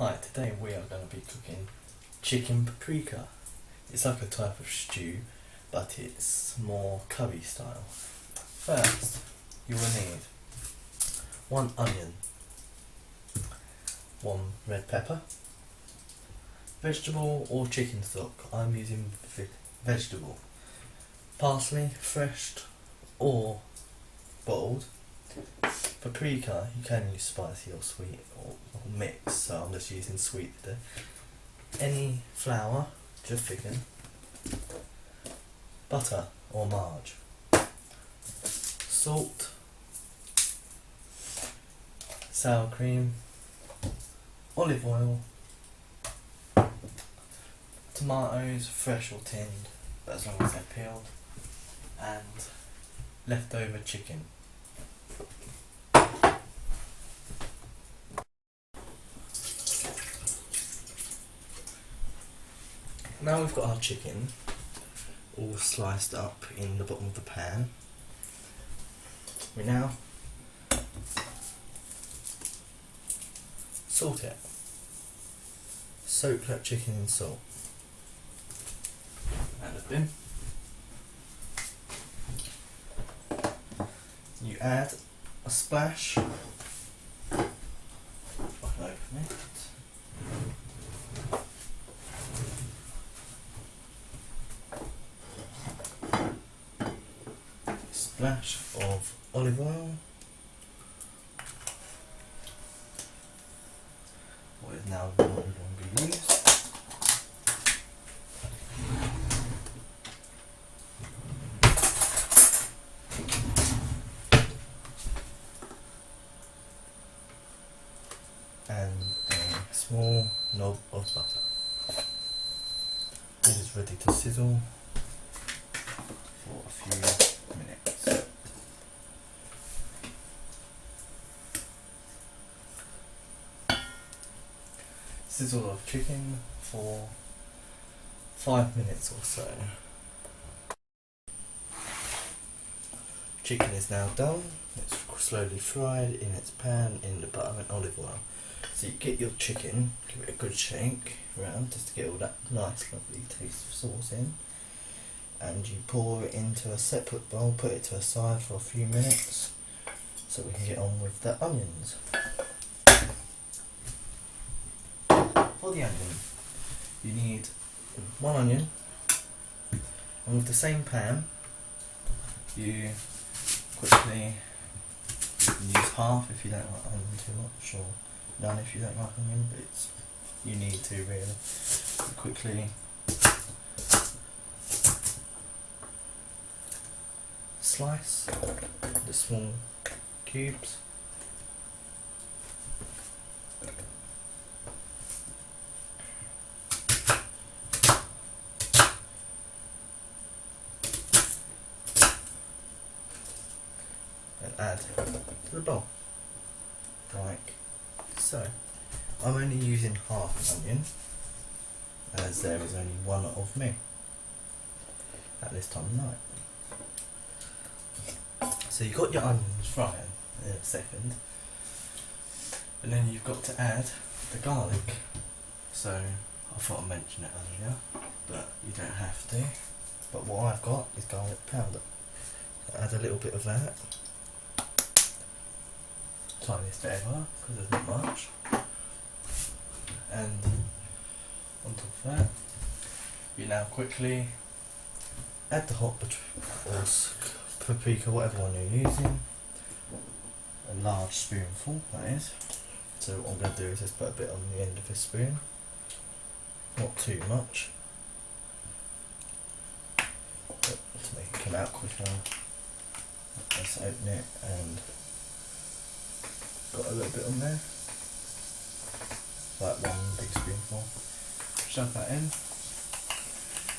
Hi, today we are going to be cooking chicken paprika. It's like a type of stew, but it's more curry style. First, you will need 1 onion, 1 red pepper, vegetable or chicken stock. I'm using vegetable. Parsley, fresh or bottled. Paprika, you can use spicy or sweet or mix, so I'm just using sweet today. Any flour to thicken. Butter or marge. Salt. Sour cream. Olive oil. Tomatoes, fresh or tinned, but as long as they're peeled. And leftover chicken. Now we've got our chicken all sliced up in the bottom of the pan. We now salt it. Soak that chicken in salt. Add a bin. You add a splash. I can open it. Splash of olive oil. What is now no longer used. And a small knob of butter. This is ready to sizzle for a few minutes. Sizzle of chicken for 5 minutes or so. Chicken is now done. It's slowly fried in its pan in the butter and olive oil. So you get your chicken, give it a good shake around just to get all that nice lovely taste of sauce in. And you pour it into a separate bowl, put it to a side for a few minutes so we can get on with the onions. For the onion, you need 1 onion, and with the same pan you quickly use half if you don't like onion too much, or none if you don't like onion, but you need to really quickly slice the small cubes. And add to the bowl, like so. I'm only using half an onion, as there is only one of me at this time of night. So you've got your onions frying in a second, and then you've got to add the garlic. So I thought I'd mention it earlier, but you don't have to. But what I've got is garlic powder. So add a little bit of that. Tiniest bit ever, because there's not much. And on top of that, you now quickly add the hot or paprika, whatever one you're using. A large spoonful, that is. So what I'm going to do is just put a bit on the end of this spoon. Not too much. But to make it come out quicker, let's open it and got a little bit on there, like 1 big spoonful. Shove that in,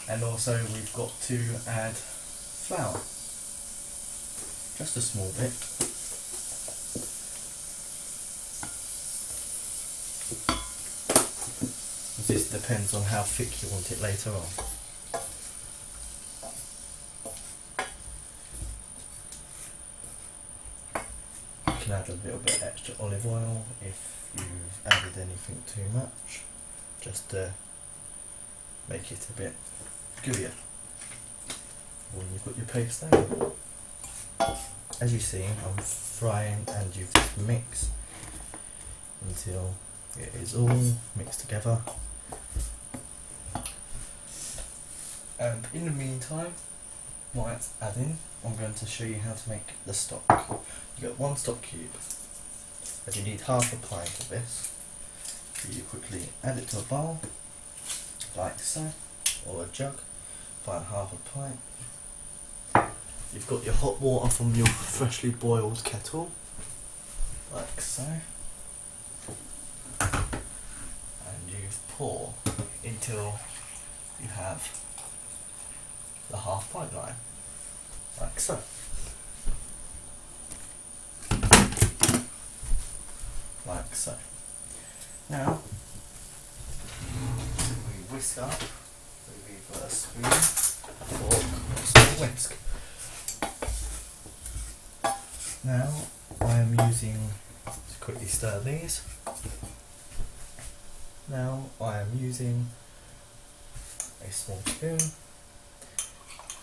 and also we've got to add flour, just a small bit. This depends on how thick you want it later on. can add a little bit extra olive oil if you've added anything too much, just to make it a bit gooier when you've got your paste there. As you see, I'm frying, and you just mix until it is all mixed together. And in the meantime, while it's adding, I'm going to show you how to make the stock. You get 1 stock cube, and you need half a pint of this. You quickly add it to a bowl, like so, or a jug. Find half a pint. You've got your hot water from your freshly boiled kettle, like so, and you pour until you have the half pint line, like so. Like so. Now, we whisk up, we got a spoon, fork, or small whisk. Now, I am using, to quickly stir these, now I am using a small spoon,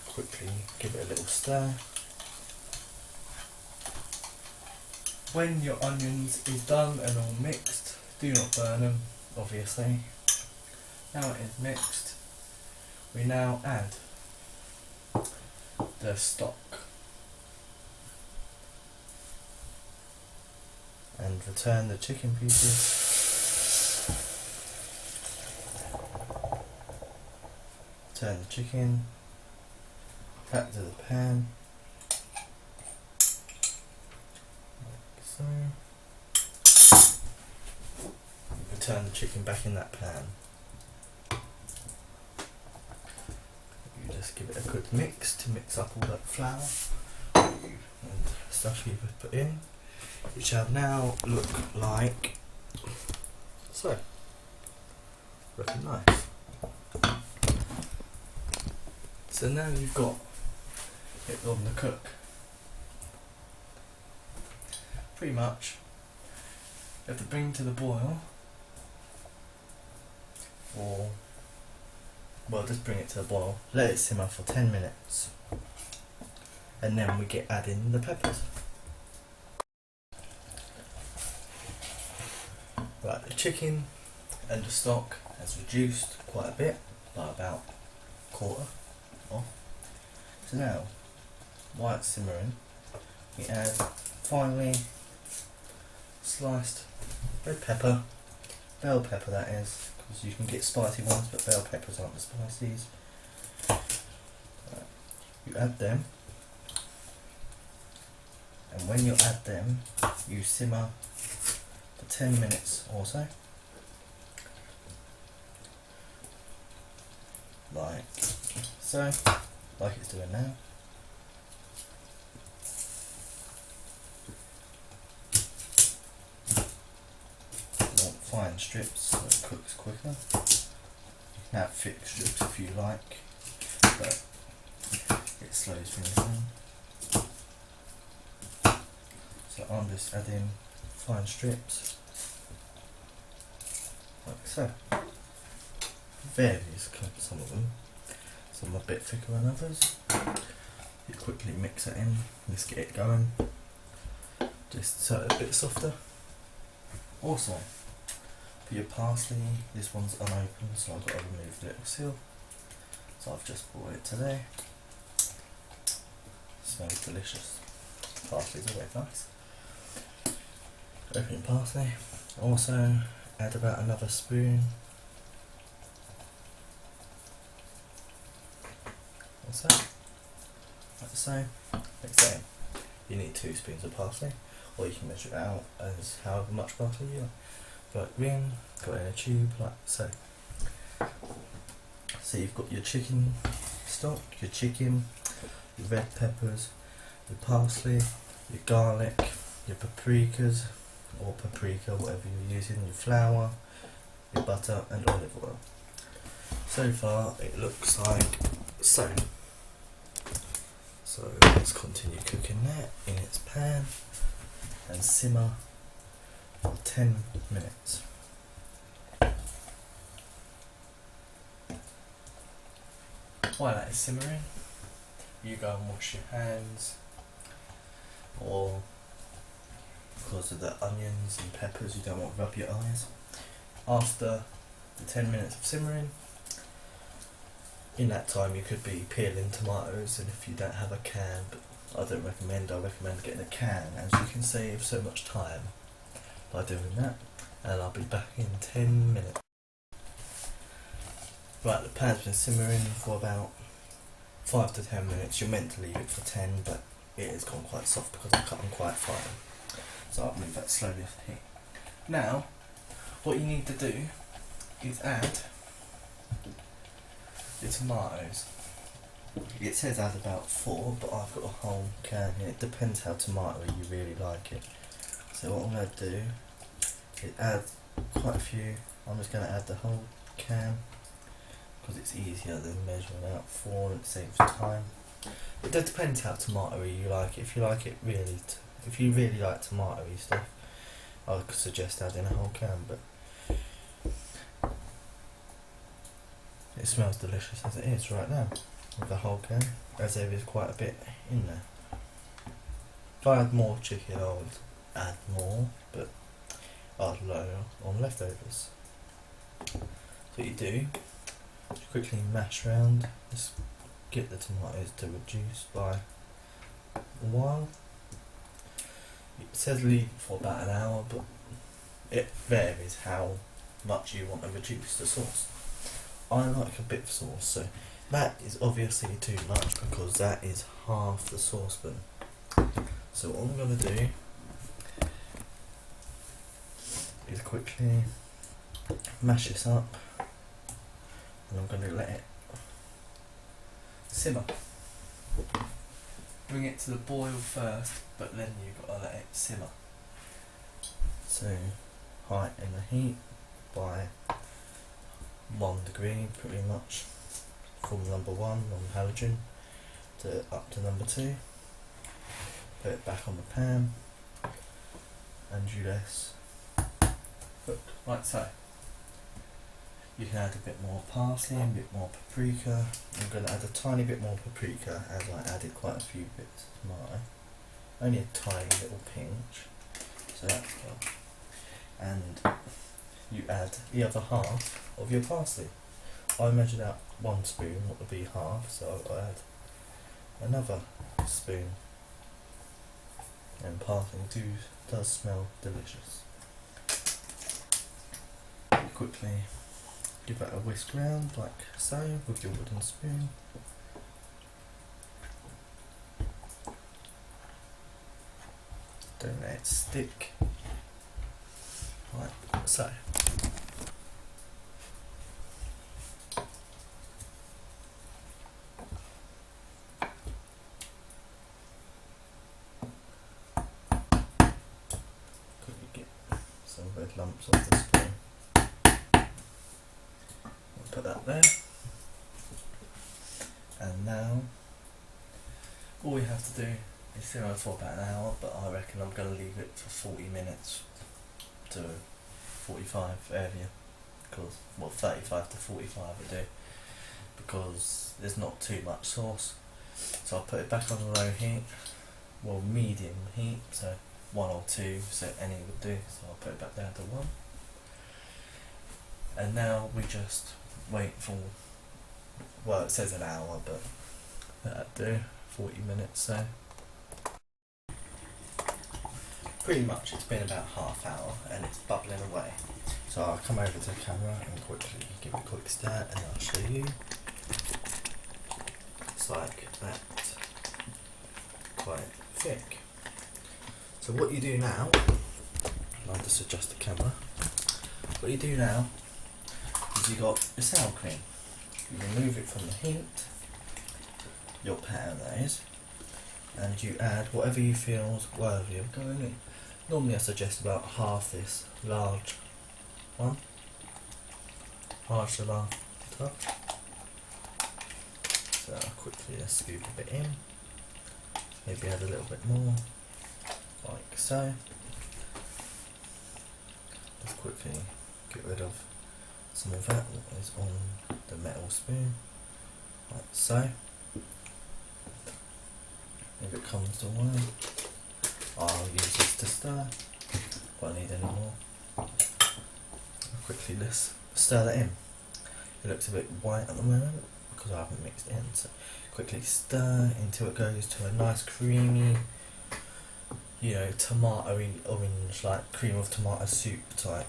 quickly give it a little stir. When your onions is done and all mixed, do not burn them, obviously. Now it is mixed, we now add the stock and return the chicken pieces. Turn the chicken back to the pan, like so. Return the chicken back in that pan. You just give it a good mix to mix up all that flour and stuff you've put in. It shall now look like so. Looking nice. So now you've got it on the cook. Pretty much, you have to bring to the boil for, well, just bring it to the boil, let it simmer for 10 minutes, and then we get adding the peppers. Right, the chicken and the stock has reduced quite a bit, by about a quarter off. So now, while it's simmering, we add finely sliced red pepper, bell pepper that is, because you can get spicy ones, but bell peppers aren't the spiciest. You add them, and when you add them, you simmer for 10 minutes or so, like so, like it's doing now. You want fine strips so it cooks quicker. You can have thick strips if you like, but it slows things down. So I'm just adding fine strips, like so. Varies, some of them. Some are a bit thicker than others. You quickly mix it in, just get it going, just so it's a bit softer. Also, for your parsley, this one's unopened, so I've got to remove the little seal. So I've just brought it today. Smells delicious. Parsley's always nice. Open your parsley. Also, add about another spoon. So, like so, like so. You need 2 spoons of parsley, or you can measure it out as however much parsley you like. But in, got it in a tube, like so. So you've got your chicken stock, your chicken, your red peppers, your parsley, your garlic, your paprikas, or paprika, whatever you're using, your flour, your butter and olive oil. So far it looks like so. So let's continue cooking that in its pan. and simmer for 10 minutes. While that is simmering, you go and wash your hands, or because of the onions and peppers you don't want to rub your eyes. After the 10 minutes of simmering, in that time you could be peeling tomatoes, and if you don't have a can, but I recommend getting a can, as you can save so much time by doing that. And I'll be back in 10 minutes. Right, the pan's been simmering for about 5 to 10 minutes. You're meant to leave it for 10, but it has gone quite soft because I cut them quite fine. So I'll move that slowly off the heat. Now, what you need to do is add your tomatoes. It says add about 4, but I've got a whole can here. It depends how tomatoey you really like it. So what I'm going to do is add quite a few. I'm just going to add the whole can because it's easier than measuring out 4 and it saves time. It depends how tomatoey you like it. If you like it really, if you really like tomatoey stuff, I could suggest adding a whole can, but it smells delicious as it is right now with the whole can, as there is quite a bit in there. If I had more chicken I would add more, but I'd load on leftovers. So what you do, you quickly mash around, just get the tomatoes to reduce by a while. It says leave it for about an hour, but it varies how much you want to reduce the sauce. I like a bit of sauce, so that is obviously too much because that is half the saucepan. So what I'm going to do is quickly mash this up, and I'm going to let it simmer. Bring it to the boil first, but then you've got to let it simmer. So heighten the heat by 1 degree pretty much, from number 1 on halogen to up to number 2. Put it back on the pan and you just cook like so. You can add a bit more parsley, a bit more paprika. I'm going to add a tiny bit more paprika as I added quite a few bits of tomato. Only a tiny little pinch, so that's good. And you add the other half of your parsley. I measured out 1 spoon, what would be half, so I'll add another spoon. And parsley does smell delicious. You quickly give that a whisk round like so with your wooden spoon. Don't let it stick, like so. Quickly get some red lumps off the spoon. Put that there, and now all we have to do is simmer for about an hour, but I reckon I'm going to leave it for 40 minutes to 45 area, because, well, 35 to 45 I do, because there's not too much sauce. So I'll put it back on the low heat, well, medium heat, so 1 or 2, so any would do, so I'll put it back down to 1. And now we just wait for, well, it says an hour, but that'd do, 40 minutes, so pretty much it's been about half hour and it's bubbling away. So I'll come over to the camera and quickly give it a quick stir and I'll show you. It's like that, quite thick. So what you do now, I'll just adjust the camera. What you do now is you got your sour cream. You remove it from the heat, your pan that is, and you add whatever you feel is worthy of going in. Normally I suggest about half this large one, large to large tub. So I'll quickly just scoop a bit in, maybe add a little bit more, like so. Let's quickly get rid of some of that is on the metal spoon, like so. If it comes to one, I'll use this to stir. Won't need any more. Quickly let's stir that in. It looks a bit white at the moment because I haven't mixed it in, so quickly stir until it goes to a nice creamy, you know, tomatoey orange, like cream of tomato soup type.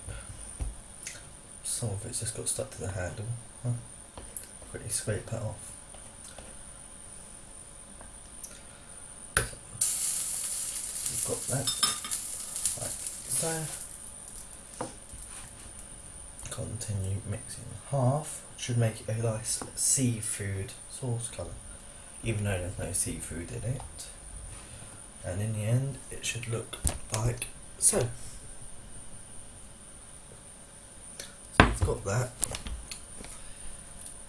Some of it's just got stuck to the handle. Quickly scrape that off. We've got that, like so. Continue mixing. Half should make a nice seafood sauce colour, even though there's no seafood in it. And in the end, it should look like so. So it's got that,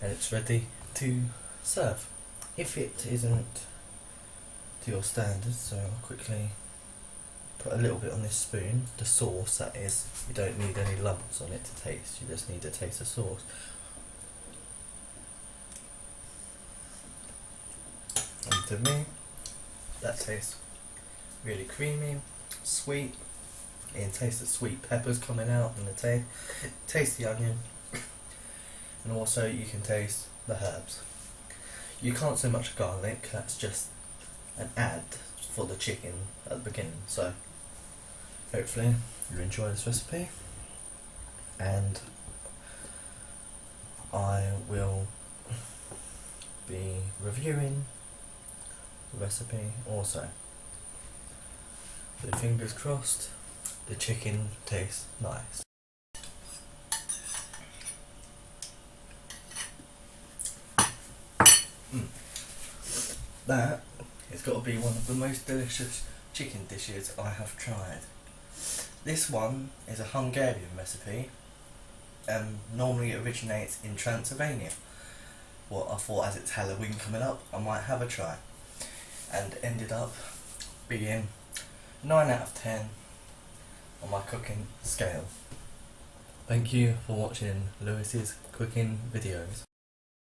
and it's ready to serve. If it isn't to your standards, so I'll quickly put a little bit on this spoon, the sauce that is. You don't need any lumps on it to taste, you just need to taste the sauce. And to me, that tastes really creamy, sweet. You can taste the sweet peppers coming out and taste the onion, and also you can taste the herbs. You can't so much garlic, that's just an add for the chicken at the beginning. So hopefully you enjoy this recipe, and I will be reviewing the recipe also. So fingers crossed the chicken tastes nice. That has got to be one of the most delicious chicken dishes I have tried. This one is a Hungarian recipe, normally it originates in Transylvania. Well, I thought as it's Halloween coming up, I might have a try, and ended up being 9 out of 10 on my cooking scale. Thank you for watching Lewis's cooking videos.